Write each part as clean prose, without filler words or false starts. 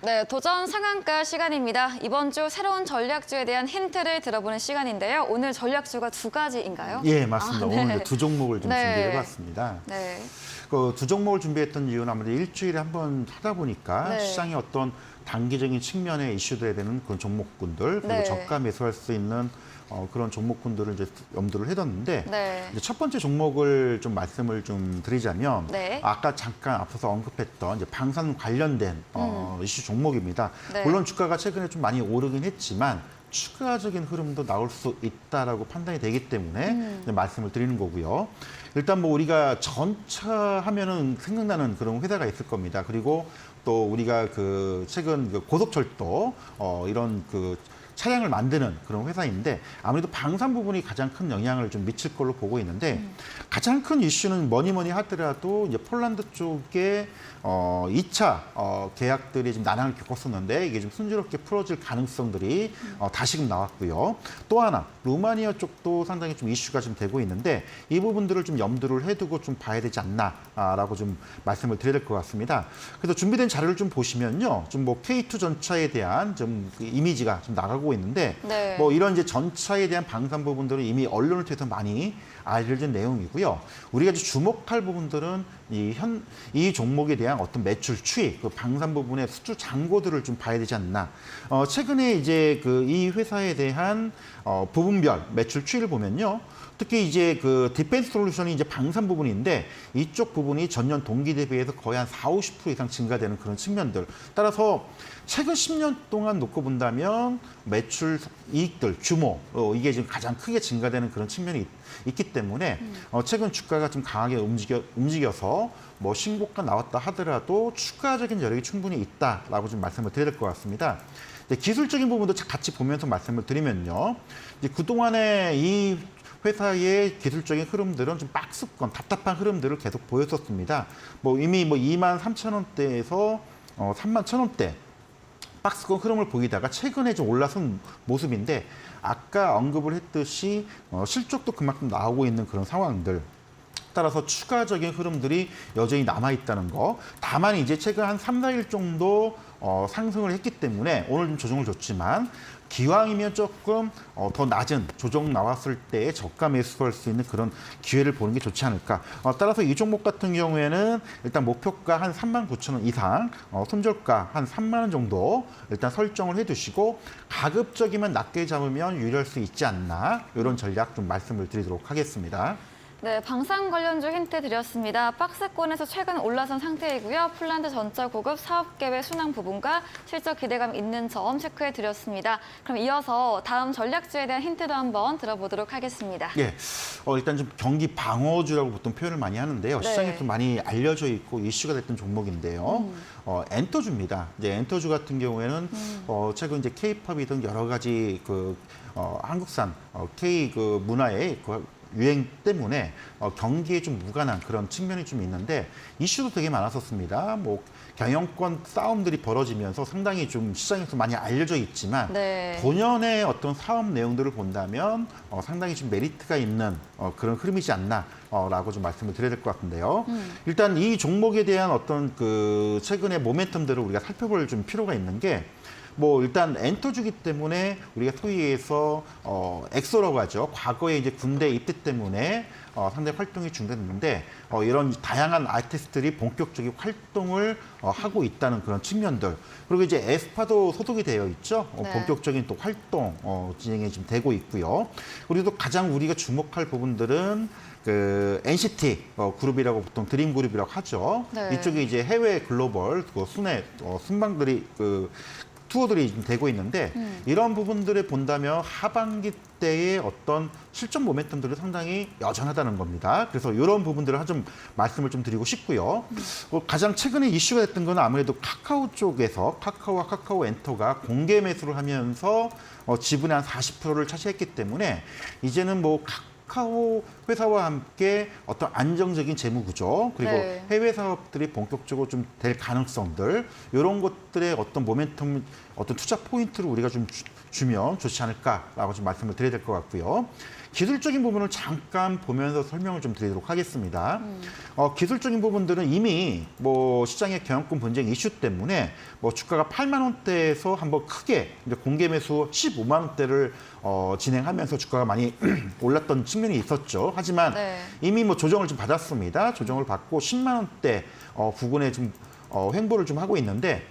네, 도전 상한가 시간입니다. 이번 주 새로운 전략주에 대한 힌트를 들어보는 시간인데요. 오늘 전략주가 두 가지인가요? 예, 맞습니다. 네. 오늘 두 종목을 좀 네. 준비해봤습니다. 네. 그 두 종목을 준비했던 이유는 아무래도 일주일에 한 번 하다 보니까 네. 시장의 어떤 단기적인 측면에 이슈돼야 되는 그런 종목군들, 그리고 네. 저가 매수할 수 있는 그런 종목군들을 이제 염두를 해뒀는데 네. 이제 첫 번째 종목을 좀 말씀을 좀 드리자면 네. 아까 잠깐 앞서서 언급했던 이제 방산 관련된 이슈 종목입니다. 네. 물론 주가가 최근에 좀 많이 오르긴 했지만 추가적인 흐름도 나올 수 있다라고 판단이 되기 때문에 이제 말씀을 드리는 거고요. 일단 뭐 우리가 전차 하면은 생각나는 그런 회사가 있을 겁니다. 그리고 또 우리가 그 최근 그 고속철도 이런 그 차량을 만드는 그런 회사인데 아무래도 방산 부분이 가장 큰 영향을 좀 미칠 걸로 보고 있는데 가장 큰 이슈는 뭐니 하더라도 이제 폴란드 쪽에 2차 계약들이 좀 난항을 겪었었는데 이게 좀 순조롭게 풀어질 가능성들이 다시금 나왔고요. 또 하나 루마니아 쪽도 상당히 좀 이슈가 좀 되고 있는데 이 부분들을 좀 염두를 해두고 좀 봐야 되지 않나라고 좀 말씀을 드려야 될 것 같습니다. 그래서 준비된 자료를 좀 보시면요, 좀 뭐 K2 전차에 대한 좀 그 이미지가 좀 나가고 있는데 네. 뭐 이런 이제 전차에 대한 방산 부분들은 이미 언론을 통해서 많이 알려진 내용이고요. 우리가 이제 주목할 부분들은 이 종목에 대한 어떤 매출 추이, 그 방산 부분의 수주 잔고들을 좀 봐야 되지 않나. 최근에 이제 그 이 회사에 대한 부분별 매출 추이를 보면요. 특히 이제 그 디펜스 솔루션이 이제 방산 부분인데 이쪽 부분이 전년 동기 대비해서 거의 한 40~50% 이상 증가되는 그런 측면들. 따라서 최근 10년 동안 놓고 본다면 매출 이익들, 규모 이게 지금 가장 크게 증가되는 그런 측면이 있기 때문에 최근 주가가 좀 강하게 움직여서 뭐 신고가 나왔다 하더라도 추가적인 여력이 충분히 있다라고 좀 말씀을 드려야 될 것 같습니다. 기술적인 부분도 같이 보면서 말씀을 드리면요. 이제 그동안에 이 회사의 기술적인 흐름들은 좀 박스권, 답답한 흐름들을 계속 보였었습니다. 뭐 이미 뭐 23,000원대에서 31,000원대 박스권 흐름을 보이다가 최근에 좀 올라선 모습인데 아까 언급을 했듯이 실적도 그만큼 나오고 있는 그런 상황들. 따라서 추가적인 흐름들이 여전히 남아있다는 거. 다만 이제 최근 한 3~4일 정도 상승을 했기 때문에 오늘 좀 조정을 줬지만 기왕이면 조금 더 낮은 조정 나왔을 때 저가 매수할 수 있는 그런 기회를 보는 게 좋지 않을까. 따라서 이 종목 같은 경우에는 일단 목표가 한 39,000원 이상, 손절가 한 3만 원 정도 일단 설정을 해두시고 가급적이면 낮게 잡으면 유리할 수 있지 않나. 이런 전략 좀 말씀을 드리도록 하겠습니다. 네, 방산 관련주 힌트 드렸습니다. 박스권에서 최근 올라선 상태이고요. 폴란드 전차 고급 사업 계획 순항 부분과 실적 기대감 있는 점 체크해 드렸습니다. 그럼 이어서 다음 전략주에 대한 힌트도 한번 들어보도록 하겠습니다. 예, 일단 좀 경기 방어주라고 보통 표현을 많이 하는데요. 네. 시장에 좀 많이 알려져 있고 이슈가 됐던 종목인데요. 엔터주입니다. 이제 엔터주 같은 경우에는 최근 이제 K-팝이 등 여러 가지 그 한국산 K 그 문화의 그 유행 때문에 경기에 좀 무관한 그런 측면이 좀 있는데 이슈도 되게 많았었습니다. 뭐 경영권 싸움들이 벌어지면서 상당히 좀 시장에서 많이 알려져 있지만 네. 본연의 어떤 사업 내용들을 본다면 상당히 좀 메리트가 있는 그런 흐름이지 않나라고 좀 말씀을 드려야 될 것 같은데요. 일단 이 종목에 대한 어떤 그 최근의 모멘텀들을 우리가 살펴볼 좀 필요가 있는 게 뭐 일단 엔터주기 때문에 우리가 소위해서 엑소라고 하죠. 과거에 이제 군대 입대 때문에 상당히 활동이 중단됐는데 이런 다양한 아티스트들이 본격적인 활동을 하고 있다는 그런 측면들. 그리고 이제 에스파도 소속이 되어 있죠. 네. 본격적인 또 활동 진행이 지금 되고 있고요. 그리고 또 가장 우리가 주목할 부분들은 그 NCT 그룹이라고 보통 드림 그룹이라고 하죠. 네. 이쪽에 이제 해외 글로벌 그 순회 순방들이 그 투어들이 좀 되고 있는데 이런 부분들을 본다면 하반기 때의 어떤 실적 모멘텀들이 상당히 여전하다는 겁니다. 그래서 이런 부분들을 좀 말씀을 좀 드리고 싶고요. 가장 최근에 이슈가 됐던 건 아무래도 카카오 쪽에서 카카오와 카카오엔터가 공개 매수를 하면서 지분의 한 40%를 차지했기 때문에 이제는 뭐 카카오 회사와 함께 어떤 안정적인 재무 구조 그리고 네. 해외 사업들이 본격적으로 좀 될 가능성들 이런 것들의 어떤 모멘텀 어떤 투자 포인트를 우리가 좀 주면 좋지 않을까라고 좀 말씀을 드려야 될 것 같고요. 기술적인 부분을 잠깐 보면서 설명을 좀 드리도록 하겠습니다. 기술적인 부분들은 이미 뭐 시장의 경영권 분쟁 이슈 때문에 뭐 주가가 8만 원대에서 한번 크게 이제 공개 매수 15만 원대를 진행하면서 주가가 많이 올랐던 측면이 있었죠. 하지만 네. 이미 뭐 조정을 좀 받았습니다. 조정을 받고 10만 원대 부근에 좀 횡보를 좀 하고 있는데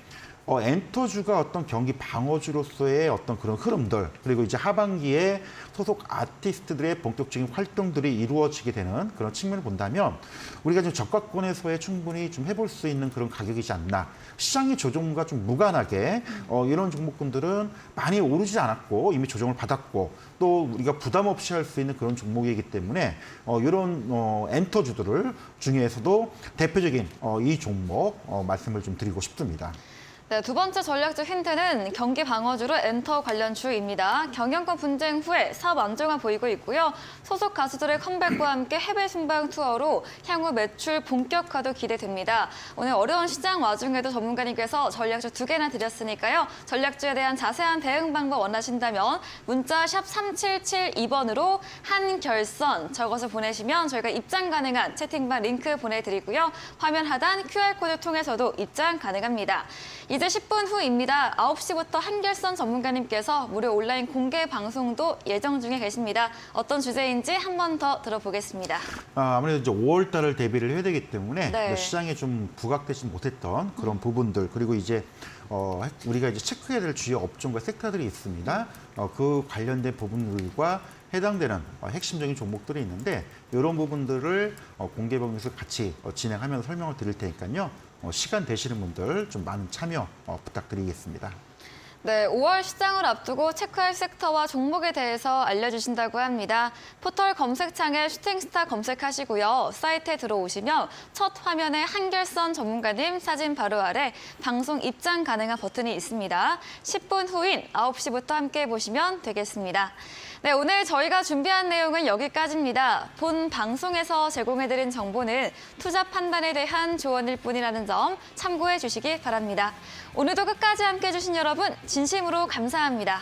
엔터주가 어떤 경기 방어주로서의 어떤 그런 흐름들, 그리고 이제 하반기에 소속 아티스트들의 본격적인 활동들이 이루어지게 되는 그런 측면을 본다면 우리가 지금 저가권에서의 충분히 좀 해볼 수 있는 그런 가격이지 않나. 시장의 조정과 좀 무관하게 이런 종목군들은 많이 오르지 않았고 이미 조정을 받았고 또 우리가 부담 없이 할 수 있는 그런 종목이기 때문에 이런 엔터주들을 중에서도 대표적인 이 종목 말씀을 좀 드리고 싶습니다. 네, 두 번째 전략적 힌트는 경기 방어주로 엔터 관련주입니다. 경영권 분쟁 후에 사업 안정화 보이고 있고요. 소속 가수들의 컴백과 함께 해외 순방 투어로 향후 매출 본격화도 기대됩니다. 오늘 어려운 시장 와중에도 전문가님께서 전략주 2개나 드렸으니까요. 전략주에 대한 자세한 대응 방법 원하신다면 문자 샵 3772번으로 한결선 적어서 보내시면 저희가 입장 가능한 채팅방 링크 보내드리고요. 화면 하단 QR코드 통해서도 입장 가능합니다. 이제 10분 후입니다. 9시부터 한결선 전문가님께서 무료 온라인 공개 방송도 예정 중에 계십니다. 어떤 주제인지 한 번 더 들어보겠습니다. 아무래도 이제 5월 달을 대비를 해야 되기 때문에 네. 시장에 좀 부각되지 못했던 그런 부분들, 그리고 이제 우리가 이제 체크해야 될 주요 업종과 섹터들이 있습니다. 그 관련된 부분들과 해당되는 핵심적인 종목들이 있는데 이런 부분들을 공개 방송에서 같이 진행하면서 설명을 드릴 테니까요. 시간 되시는 분들 좀 많은 참여 부탁드리겠습니다. 네, 5월 시장을 앞두고 체크할 섹터와 종목에 대해서 알려주신다고 합니다. 포털 검색창에 슈팅스타 검색하시고요. 사이트에 들어오시면 첫 화면에 한결선 전문가님 사진 바로 아래 방송 입장 가능한 버튼이 있습니다. 10분 후인 9시부터 함께 보시면 되겠습니다. 네, 오늘 저희가 준비한 내용은 여기까지입니다. 본 방송에서 제공해드린 정보는 투자 판단에 대한 조언일 뿐이라는 점 참고해 주시기 바랍니다. 오늘도 끝까지 함께해 주신 여러분 진심으로 감사합니다.